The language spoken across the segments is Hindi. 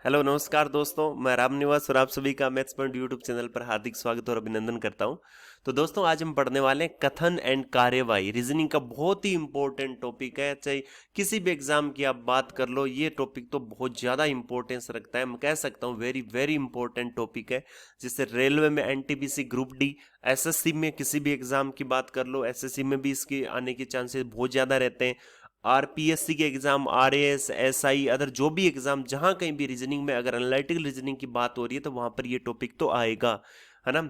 हेलो नमस्कार दोस्तों, मैं राम निवास और आप सभी का मैथ्स पॉइंट यूट्यूब चैनल पर हार्दिक स्वागत और अभिनंदन करता हूं। तो दोस्तों आज हम पढ़ने वाले हैं कथन एंड कार्यवाही। रीजनिंग का बहुत ही इंपॉर्टेंट टॉपिक है, चाहे किसी भी एग्जाम की आप बात कर लो, ये टॉपिक तो बहुत ज़्यादा इंपॉर्टेंस रखता है। मैं कह सकता हूँ वेरी वेरी इंपॉर्टेंट टॉपिक है। जैसे रेलवे में एनटीपीसी ग्रुप डी, एसएससी में किसी भी एग्जाम की बात कर लो, एसएससी में भी इसके आने के चांसेस बहुत ज़्यादा रहते हैं। आरपीएससी के एग्जाम, आरएएस, एसआई, अदर जो भी एग्जाम, जहां कहीं भी रीजनिंग में अगर एनालिटिकल रीजनिंग की बात हो रही है तो वहां पर ये टॉपिक तो आएगा, है ना।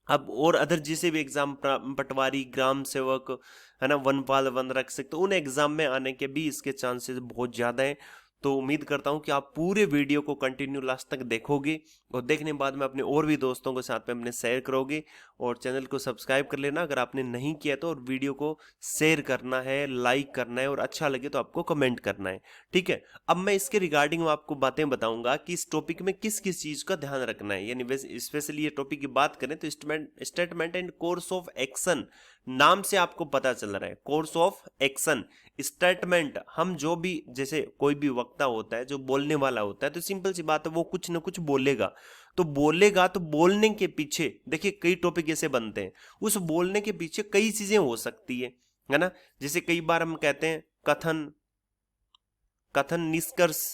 अब और अदर जिसे भी एग्जाम, पटवारी, ग्राम सेवक, है ना, वनपाल, वन रक्षक, तो उन एग्जाम में आने के भी इसके चांसेस बहुत ज्यादा हैं। तो उम्मीद करता हूं कि आप पूरे वीडियो को कंटिन्यू लास्ट तक देखोगे और देखने के बाद में अपने और भी दोस्तों के साथ में अपने शेयर करोगे। और चैनल को सब्सक्राइब कर लेना अगर आपने नहीं किया तो, और वीडियो को शेयर करना है, लाइक करना है, और अच्छा लगे तो आपको कमेंट करना है, ठीक है। अब मैं इसके रिगार्डिंग आपको बातें बताऊंगा कि इस टॉपिक में किस किस चीज का ध्यान रखना है। यानी स्पेशली ये टॉपिक की बात करें तो statement and course of action नाम से आपको पता चल रहा है। कोर्स ऑफ एक्शन, स्टेटमेंट, हम जो भी, जैसे कोई भी वक्ता होता है जो बोलने वाला होता है, तो सिंपल सी बात है वो कुछ ना कुछ बोलेगा। तो बोलेगा तो बोलने के पीछे देखिए कई टॉपिक ऐसे बनते हैं, उस बोलने के पीछे कई चीजें हो सकती है ना। जैसे कई बार हम कहते हैं कथन, कथन निष्कर्ष,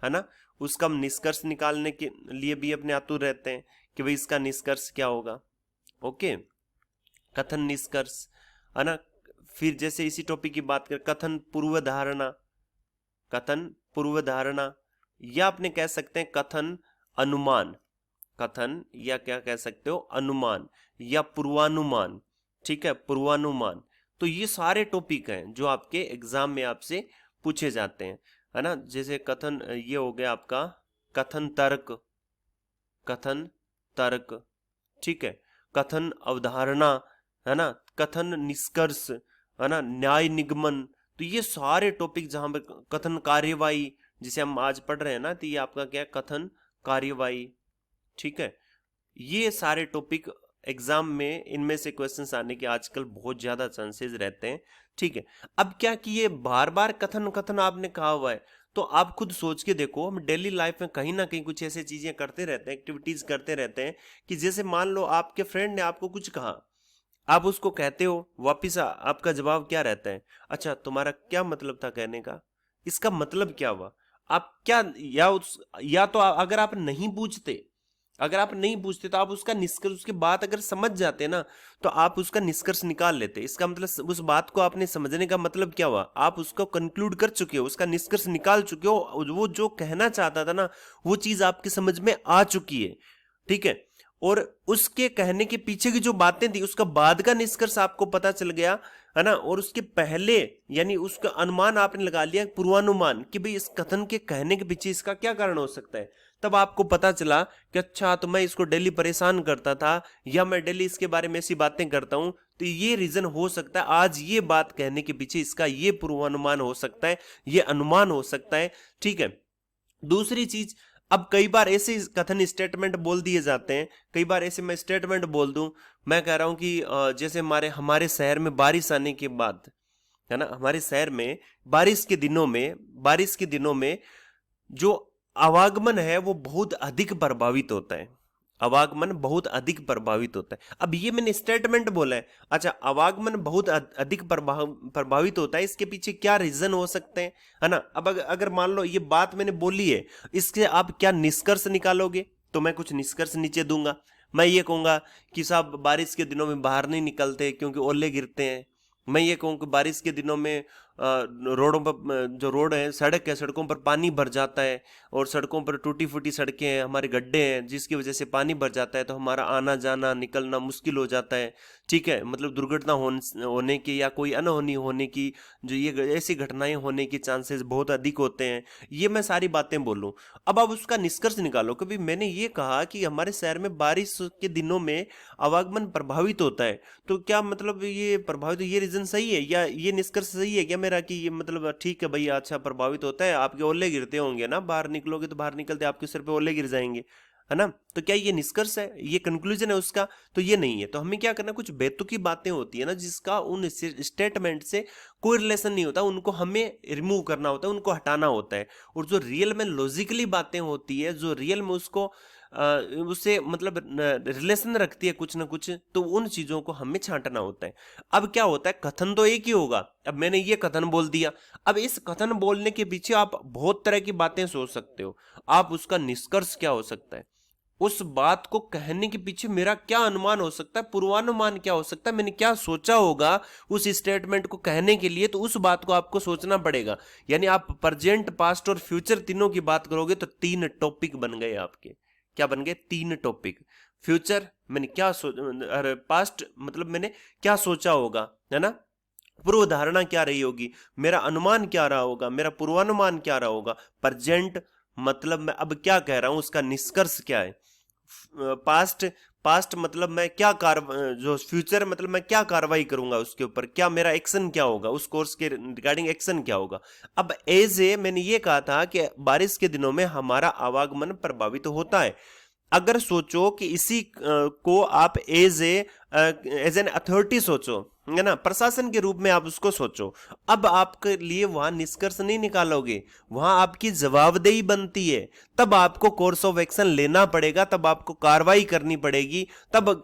है ना। उसका हम निष्कर्ष निकालने के लिए भी अपने आतुर रहते हैं कि भाई इसका निष्कर्ष क्या होगा। ओके, कथन निष्कर्ष, है ना। फिर जैसे इसी टॉपिक की बात करें, कथन पूर्व धारणा, कथन पूर्व धारणा, या अपने कह सकते हैं कथन अनुमान, कथन या क्या कह सकते हो अनुमान या पूर्वानुमान, ठीक है, पूर्वानुमान। तो ये सारे टॉपिक हैं जो आपके एग्जाम में आपसे पूछे जाते हैं, है ना। जैसे कथन, ये हो गया आपका कथन तर्क, कथन तर्क, ठीक है, कथन अवधारणा, है ना, कथन निष्कर्ष, है ना, न्याय निगमन। तो ये सारे टॉपिक जहां पे कथन कार्यवाही, जिसे हम आज पढ़ रहे हैं ना, तो ये आपका क्या है, कथन कार्यवाही, ठीक है। ये सारे टॉपिक एग्जाम में इनमें से क्वेश्चंस आने के आजकल बहुत ज्यादा चांसेस रहते हैं, ठीक है। अब क्या कि ये बार बार कथन कथन आपने कहा हुआ है, तो आप खुद सोच के देखो, हम डेली लाइफ में कहीं ना कहीं कुछ ऐसे चीजें करते रहते हैं, एक्टिविटीज करते रहते हैं कि जैसे मान लो आपके फ्रेंड ने आपको कुछ कहा, आप उसको कहते हो, वापिस आपका जवाब क्या रहता है, अच्छा तुम्हारा क्या मतलब था कहने का, इसका मतलब क्या हुआ। आप क्या, या तो अगर आप नहीं पूछते, अगर आप नहीं पूछते तो आप उसका निष्कर्ष, उसके बात अगर समझ जाते ना, तो आप उसका निष्कर्ष निकाल लेते। इसका मतलब उस बात को आपने समझने का मतलब क्या हुआ, आप उसको कंक्लूड कर चुके हो, उसका निष्कर्ष निकाल चुके हो, वो जो कहना चाहता था ना वो चीज आपके समझ में आ चुकी है, ठीक है। और उसके कहने के पीछे की जो बातें थी उसका बाद का निष्कर्ष आपको पता चल गया, है ना। और उसके पहले यानी उसका अनुमान आपने लगा लिया, पूर्वानुमान, कि भाई इस कथन के कहने के पीछे इसका क्या कारण हो सकता है। तब आपको पता चला कि अच्छा, तो मैं इसको डेली परेशान करता था, या मैं डेली इसके बारे में ऐसी बातें करता हूं, तो ये रीजन हो सकता है, आज ये बात कहने के पीछे इसका ये पूर्वानुमान हो सकता है, ये अनुमान हो सकता है, ठीक है। दूसरी चीज, अब कई बार ऐसे कथन स्टेटमेंट बोल दिए जाते हैं, कई बार ऐसे मैं स्टेटमेंट बोल दूं, मैं कह रहा हूं कि जैसे हमारे हमारे शहर में बारिश आने के बाद, है ना, हमारे शहर में बारिश के दिनों में जो आवागमन है वो बहुत अधिक प्रभावित होता है, आवागमन बहुत अधिक प्रभावित होता है। अब ये मैंने स्टेटमेंट बोला है, अच्छा आवागमन बहुत अधिक प्रभावित होता है, इसके पीछे क्या रीजन हो सकते हैं, है ना। अब अगर मान लो ये बात मैंने बोली है, इसके आप क्या निष्कर्ष निकालोगे, तो मैं कुछ निष्कर्ष नीचे दूंगा। मैं ये कहूंगा कि साहब बारिश के दिनों में बाहर नहीं निकलते क्योंकि ओले गिरते हैं। मैं ये कहूँ कि बारिश के दिनों में रोडों पर, जो रोड है, सड़क है, सड़कों पर पानी भर जाता है, और सड़कों पर टूटी फूटी सड़कें हैं, हमारे गड्ढे हैं, जिसकी वजह से पानी भर जाता है, तो हमारा आना जाना निकलना मुश्किल हो जाता है, ठीक है। मतलब दुर्घटना होने की या कोई अनहोनी होने की, जो ये ऐसी घटनाएं होने की चांसेस बहुत अधिक होते हैं। ये मैं सारी बातें बोलूँ। अब आप उसका निष्कर्ष निकालो कि भाई मैंने ये कहा कि हमारे शहर में बारिश के दिनों में आवागमन प्रभावित होता है, तो क्या मतलब ये प्रभावित, ये रीजन सही है, या ये निष्कर्ष सही है क्या मेरा, कि ये मतलब ठीक है भैया, अच्छा प्रभावित होता है, आपके ओले गिरते होंगे ना, बाहर निकलोगे तो बाहर निकलते आपके सिर पे ओले गिर जाएंगे, है ना। तो क्या ये निष्कर्ष है, ये कंक्लूजन है उसका? तो ये नहीं है। तो हमें क्या करना, कुछ बेतुकी बातें होती है ना जिसका उन स्टेटमेंट से कोई रिलेशन नहीं होता, उनको हमें रिमूव करना होता है, उनको हटाना होता है। और जो रियल में लॉजिकली बातें होती है, जो रियल में उसको उससे मतलब रिलेशन रखती है कुछ ना कुछ, तो उन चीजों को हमें छांटना होता है। अब क्या होता है, कथन तो एक ही होगा। अब मैंने ये कथन बोल दिया, अब इस कथन बोलने के पीछे आप बहुत तरह की बातें सोच सकते हो। आप उसका निष्कर्ष क्या हो सकता है, उस बात को कहने के पीछे मेरा क्या अनुमान हो सकता है, पूर्वानुमान क्या हो सकता है, मैंने क्या सोचा होगा उस स्टेटमेंट को कहने के लिए, तो उस बात को आपको सोचना पड़ेगा। यानी आप प्रेजेंट, पास्ट और फ्यूचर तीनों की बात करोगे तो 3 टॉपिक बन गए आपके। क्या बन गए? 3 टॉपिक। फ्यूचर मैंने क्या अरे पास्ट मतलब मैंने क्या सोचा होगा, है ना। पूर्व धारणा क्या रही होगी, मेरा अनुमान क्या रहा होगा, मेरा पूर्वानुमान क्या रहा होगा। प्रेजेंट मतलब मैं अब क्या कह रहा हूं, उसका निष्कर्ष क्या है। पास्ट पास्ट मतलब मैं क्या जो फ्यूचर मतलब मैं क्या कार्रवाई करूंगा उसके ऊपर, क्या मेरा एक्शन क्या होगा, उस कोर्स के रिगार्डिंग एक्शन क्या होगा। अब एज ए मैंने ये कहा था कि बारिश के दिनों में हमारा आवागमन प्रभावित होता है। अगर सोचो कि इसी को आप एज एन अथॉरिटी सोचो, है ना, प्रशासन के रूप में आप उसको सोचो। अब आपके लिए वहां निष्कर्ष नहीं निकालोगे, वहां आपकी जवाबदेही बनती है। तब आपको कोर्स ऑफ एक्शन लेना पड़ेगा, तब आपको कार्रवाई करनी पड़ेगी। तब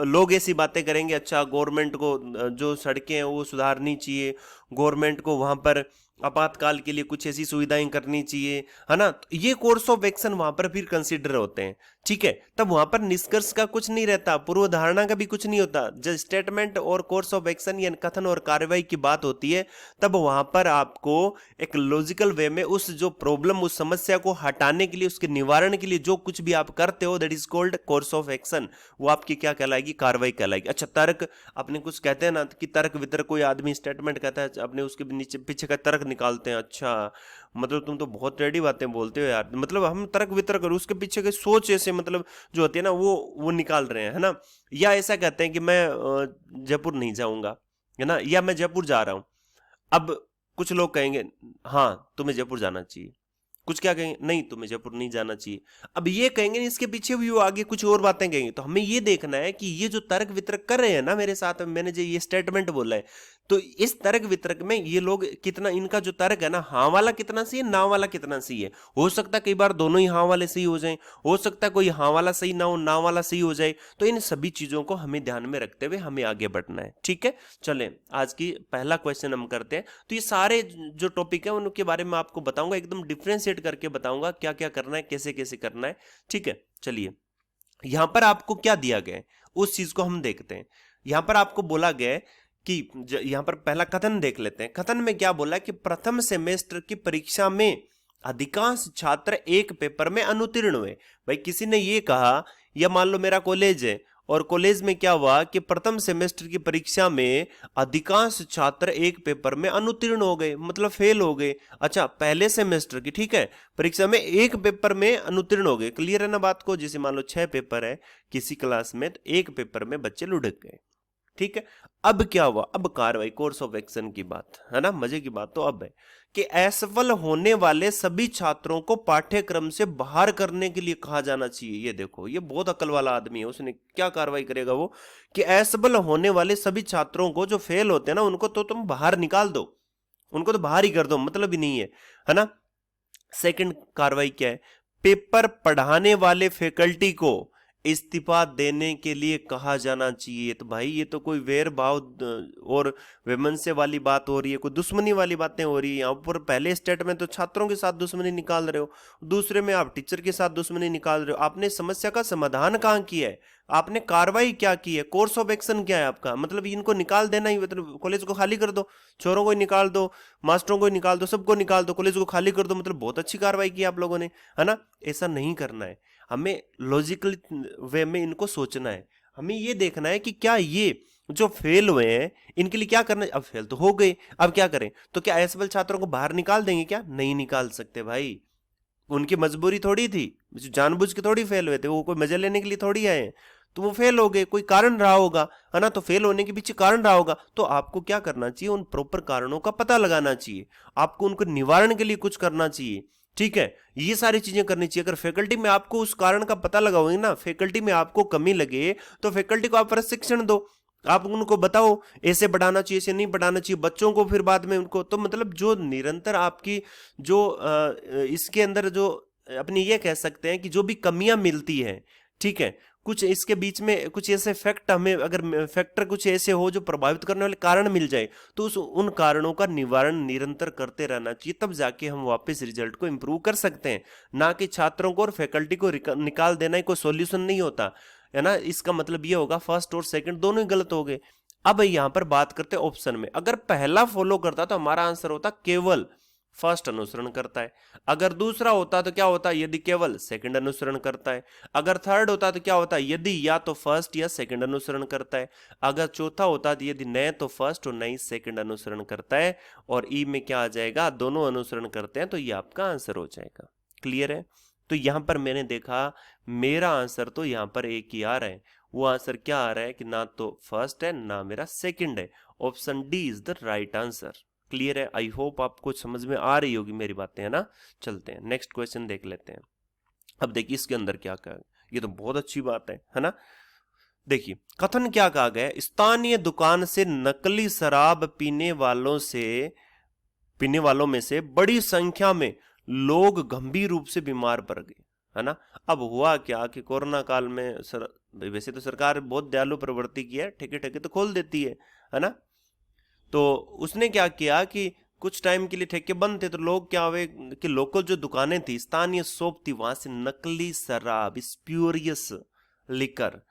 लोग ऐसी बातें करेंगे, अच्छा गवर्नमेंट को जो सड़कें हैं वो सुधारनी चाहिए, गवर्नमेंट को वहां पर आपातकाल के लिए कुछ ऐसी सुविधाएं करनी चाहिए, है ना। तो ये कोर्स ऑफ एक्शन वहां पर फिर कंसीडर होते हैं, ठीक है। तब वहां पर निष्कर्ष का कुछ नहीं रहता, पूर्व धारणा का भी कुछ नहीं होता। जब स्टेटमेंट और कोर्स ऑफ एक्शन या कथन और कार्रवाई की बात होती है, तब वहां पर आपको एक लॉजिकल वे में उस जो प्रॉब्लम, उस समस्या को हटाने के लिए, उसके निवारण के लिए जो कुछ भी आप करते हो, that is called course of action. वो आपकी क्या कहलाएगी? कार्रवाई कहलाएगी। अच्छा, तर्क, अपने कुछ कहते हैं ना कि तर्क वितर्क, कोई आदमी स्टेटमेंट कहता है, अपने उसके नीचे पीछे का तर्क निकालते हैं। अच्छा मतलब तुम तो बहुत रेडी बातें बोलते हो यार, मतलब हम तर्क वितर्क और उसके पीछे की सोच ऐसे मतलब जो होती है ना वो निकाल रहे हैं, है ना। या ऐसा कहते हैं कि मैं जयपुर नहीं जाऊंगा, है ना, या मैं जयपुर जा रहा हूं। अब कुछ लोग कहेंगे हाँ तुम्हें जयपुर जाना चाहिए, कुछ क्या कहेंगे, नहीं तुम्हें जयपुर नहीं जाना चाहिए। अब ये कहेंगे, इसके पीछे भी वो आगे कुछ और बातें कहेंगे। तो हमें ये देखना है कि ये जो तर्क वितर्क कर रहे हैं ना मेरे साथ, मैंने जो ये स्टेटमेंट बोला है, तो इस तर्क वितर्क में ये लोग कितना, इनका जो तर्क है ना, हाँ वाला कितना सही है, ना वाला कितना सही है। हो सकता है कई बार दोनों ही हाँ वाले सही हो जाएं, हो सकता है कोई हाँ वाला सही ना हो, ना वाला सही हो जाए। तो इन सभी चीजों को हमें ध्यान में रखते हुए हमें आगे बढ़ना है, ठीक है। चलें आज की पहला क्वेश्चन हम करते हैं। तो ये सारे जो टॉपिक है उनके बारे में आपको बताऊंगा, एकदम डिफ्रेंशिएट करके बताऊंगा क्या क्या करना है, कैसे कैसे करना है, ठीक है। चलिए, यहां पर आपको क्या दिया गया है उस चीज को हम देखते हैं। यहां पर आपको बोला गया है कि यहां पर पहला कथन देख लेते हैं। कथन में क्या बोला है कि प्रथम सेमेस्टर की परीक्षा में अधिकांश छात्र एक पेपर में अनुत्तीर्ण हुए। भाई किसी ने ये कहा, या मान लो मेरा कॉलेज है और कॉलेज में क्या हुआ कि प्रथम सेमेस्टर की परीक्षा में अधिकांश छात्र एक पेपर में अनुत्तीर्ण हो गए, मतलब फेल हो गए। अच्छा, पहले सेमेस्टर की, ठीक है, परीक्षा में एक पेपर में अनुत्तीर्ण हो गए। क्लियर है ना बात को? जैसे मान लो 6 पेपर है किसी क्लास में, तो एक पेपर में बच्चे लुढ़क गए, ठीक है। अब क्या हुआ? अब कार्रवाई, कोर्स ऑफ एक्शन की बात है ना, मजे की बात तो अब है कि असफल होने वाले सभी छात्रों को पाठ्यक्रम से बाहर करने के लिए कहा जाना चाहिए। ये देखो, ये बहुत अकल वाला आदमी है, उसने क्या कार्रवाई करेगा वो कि असफल होने वाले सभी छात्रों को, जो फेल होते हैं ना, उनको तो तुम बाहर निकाल दो, उनको तो बाहर ही कर दो, मतलब ही नहीं है ना। सेकंड कार्रवाई क्या है? पेपर पढ़ाने वाले फैकल्टी को इस्तीफा देने के लिए कहा जाना चाहिए। तो भाई ये तो कोई वैर भाव और वैमनस्य वाली बात हो रही है, कोई दुश्मनी वाली बातें हो रही है। यहाँ पर पहले स्टेट में तो छात्रों के साथ दुश्मनी निकाल रहे हो, दूसरे में आप टीचर के साथ दुश्मनी निकाल रहे हो। आपने समस्या का समाधान कहाँ किया है? आपने कार्रवाई क्या की है? कोर्स ऑफ एक्शन क्या है आपका? मतलब इनको निकाल देना ही, मतलब कॉलेज को खाली कर दो, छोरों को निकाल दो, मास्टरों को निकाल दो, सबको निकाल दो, कॉलेज को खाली कर दो, मतलब बहुत अच्छी कार्रवाई की आप लोगों ने, है ना। ऐसा नहीं करना है, हमें लॉजिकल वे में इनको सोचना है। हमें ये देखना है कि क्या ये जो फेल हुए हैं इनके लिए क्या करना है। अब फेल तो हो गए, अब क्या करें? तो क्या असफल छात्रों को बाहर निकाल देंगे? क्या नहीं निकाल सकते भाई, उनकी मजबूरी थोड़ी थी, जानबूझ के थोड़ी फेल हुए थे, वो कोई मजे लेने के लिए थोड़ी आए हैं। तो वो फेल हो गए, कोई कारण रहा होगा, है ना। तो फेल होने के पीछे कारण रहा होगा, तो आपको क्या करना चाहिए? उन प्रॉपर कारणों का पता लगाना चाहिए, आपको उनको निवारण के लिए कुछ करना चाहिए, ठीक है, ये सारी चीजें करनी चाहिए। अगर फैकल्टी में आपको उस कारण का पता लगाओगे ना, फैकल्टी में आपको कमी लगे तो फैकल्टी को आप प्रशिक्षण दो, आप उनको बताओ ऐसे बढ़ाना चाहिए, ऐसे नहीं बढ़ाना चाहिए, बच्चों को फिर बाद में उनको, तो मतलब जो निरंतर आपकी जो इसके अंदर जो अपनी ये कह सकते हैं कि जो भी कमियां मिलती है, ठीक है, कुछ इसके बीच में कुछ ऐसे फैक्ट हमें, अगर फैक्टर कुछ ऐसे हो जो प्रभावित करने वाले कारण मिल जाए, तो उन कारणों का निवारण निरंतर करते रहना चाहिए, तब जाके हम वापस रिजल्ट को इंप्रूव कर सकते हैं। ना कि छात्रों को और फैकल्टी को निकाल देना ही कोई सॉल्यूशन नहीं होता है ना। इसका मतलब ये होगा फर्स्ट और सेकंड दोनों ही गलत हो गए। अब यहां पर बात करते हैं ऑप्शन में, अगर पहला फॉलो करता तो हमारा आंसर होता केवल फर्स्ट अनुसरण करता है, अगर दूसरा होता तो क्या होता, यदि केवल सेकंड अनुसरण करता है, अगर थर्ड होता तो क्या होता, यदि या तो फर्स्ट या सेकंड अनुसरण करता है, अगर चौथा होता तो यदि न तो फर्स्ट और न ही सेकंड अनुसरण करता है, और ई में क्या आ जाएगा, दोनों अनुसरण करते हैं, तो ये आपका आंसर हो जाएगा। क्लियर है? तो यहां पर मैंने देखा मेरा आंसर तो यहां पर एक ही आ रहा है, वो आंसर क्या आ रहा है कि ना तो फर्स्ट है ना मेरा सेकंड है, option D is the right answer. Clear है? आई होप आपको समझ में आ रही होगी मेरी बातें, है ना। चलते हैं नेक्स्ट क्वेश्चन देख लेते हैं। अब देखिए इसके अंदर क्या कहा, ये तो बहुत अच्छी बात है ना। देखिए कथन क्या कहा गया, स्थानीय दुकान से नकली शराब पीने वालों में से बड़ी संख्या में लोग गंभीर रूप से बीमार पड़ गए, है ना। अब हुआ क्या कि कोरोना काल में वैसे तो सरकार बहुत दयालु प्रवृत्ति की है, ठेके ठेके तो खोल देती है ना। तो उसने क्या किया कि कुछ टाइम के लिए ठेके बंद थे, तो लोग क्या हुए कि लोकल जो दुकानें थी, स्थानीय शॉप थी, वहां से नकली शराब, स्प्यूरियस लिकर,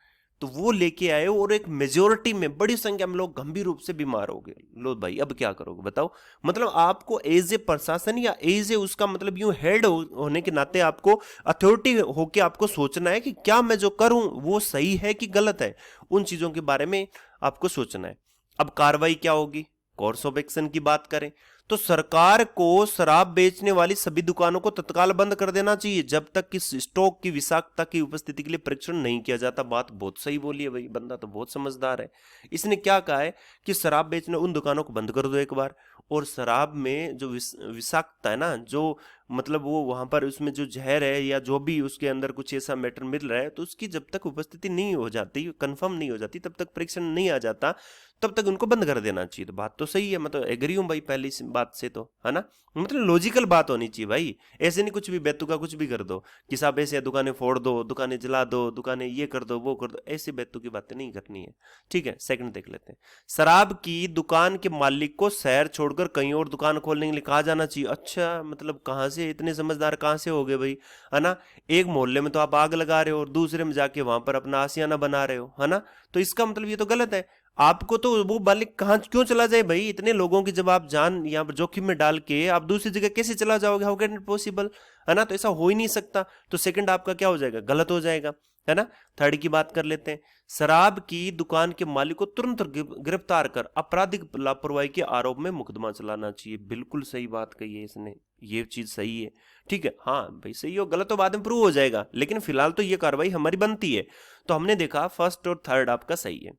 तो वो लेके आए, और एक मेजोरिटी में बड़ी संख्या में लोग गंभीर रूप से बीमार हो गए। लो भाई अब क्या करोगे बताओ। मतलब आपको एज ए प्रशासन या एज ए उसका मतलब यूं हेड होने के नाते आपको अथॉरिटी होके आपको सोचना है कि क्या मैं जो करूं वो सही है कि गलत है, उन चीजों के बारे में आपको सोचना है। अब कार्रवाई क्या होगी, कोर्स ऑफ एक्शन की बात करें तो सरकार को शराब बेचने वाली सभी दुकानों को तत्काल बंद कर देना चाहिए जब तक कि स्टॉक की विषाक्तता की उपस्थिति के लिए परीक्षण नहीं किया जाता। बात बहुत सही बोली है भाई, बंदा तो बहुत समझदार है। इसने क्या कहा है कि शराब बेचने उन दुकानों को बंद कर दो एक बार, और शराब में जो विषाक्तता है ना, जो मतलब वो वहां पर उसमें जो जहर है या जो भी उसके अंदर कुछ ऐसा मैटर मिल रहा है, तो उसकी जब तक उपस्थिति नहीं हो जाती, कंफर्म नहीं हो जाती, तब तक परीक्षण नहीं आ जाता, तब तक उनको बंद कर देना चाहिए। तो बात तो सही है, मैं तो एग्री हूं भाई पहली बात से, तो है ना। मतलब लॉजिकल बात होनी चाहिए भाई, ऐसे नहीं कुछ भी बेतुका कुछ भी कर दो कि साहब ऐसे दुकानें फोड़ दो, दुकानें जला दो, दुकानें ये कर दो वो कर दो, ऐसी बेतुकी बातें नहीं करनी है। ठीक है, सेकंड देख लेते हैं। शराब की दुकान के मालिक को शहर छोड़कर कहीं और दुकान खोलने के लिए कहा जाना चाहिए। अच्छा, मतलब कहां से इतने समझदार कहां से हो गए भाई, है ना। एक मोहल्ले में तो आप आग लगा रहे हो और दूसरे में जाके वहां पर अपना आशियाना बना रहे हो, है ना। तो इसका मतलब ये तो गलत है। आपको तो वो मालिक कहां क्यों चला जाए भाई, इतने लोगों की जब आप जान यहाँ पर जोखिम में डाल के आप दूसरी जगह कैसे चला जाओगे, हाउ कैन इट पॉसिबल, है ना। तो ऐसा हो ही नहीं सकता। तो सेकंड आपका क्या हो जाएगा, गलत हो जाएगा, है ना। थर्ड की बात कर लेते हैं। शराब की दुकान के मालिक को तुरंत गिरफ्तार कर आपराधिक लापरवाही के आरोप में मुकदमा चलाना चाहिए। बिल्कुल सही बात कही है इसने, ये चीज सही है। ठीक है, हाँ भाई सही हो, गलत तो बाद में प्रूव हो जाएगा, लेकिन फिलहाल तो ये कार्रवाई हमारी बनती है। तो हमने देखा फर्स्ट और थर्ड आपका सही है,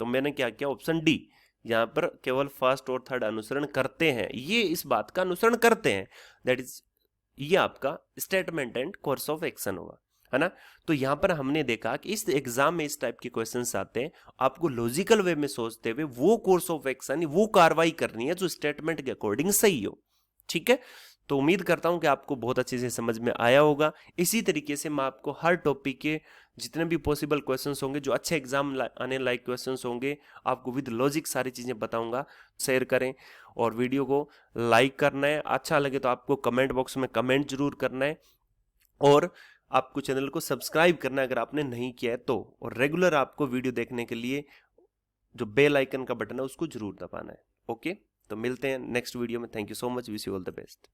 तो मैंने क्या किया, ऑप्शन डी, यहां पर केवल फर्स्ट और थर्ड अनुसरण करते हैं, ये इस बात का अनुसरण करते हैं, दैट इज ये आपका statement and course of action होगा, है ना। तो यहां पर हमने देखा कि इस एग्जाम में इस टाइप के क्वेश्चंस आते हैं, आपको लॉजिकल वे में सोचते हुए वो कोर्स ऑफ एक्शन, वो कार्रवाई करनी है जो स्टेटमेंट के अकॉर्डिंग सही हो। ठीक है, तो उम्मीद करता हूं कि आपको बहुत अच्छे से समझ में आया होगा। इसी तरीके से मैं आपको हर टॉपिक के जितने भी पॉसिबल क्वेश्चंस होंगे, जो अच्छे एग्जाम आने लायक क्वेश्चंस होंगे, आपको विद लॉजिक सारी चीजें बताऊंगा। शेयर करें और वीडियो को लाइक करना है, अच्छा लगे तो आपको कमेंट बॉक्स में कमेंट जरूर करना है, और आपको चैनल को सब्सक्राइब करना है अगर आपने नहीं किया है तो, और रेगुलर आपको वीडियो देखने के लिए जो बेल आइकन का बटन है उसको जरूर दबाना है। ओके, तो मिलते हैं नेक्स्ट वीडियो में। Thank you so much, wish you all the best.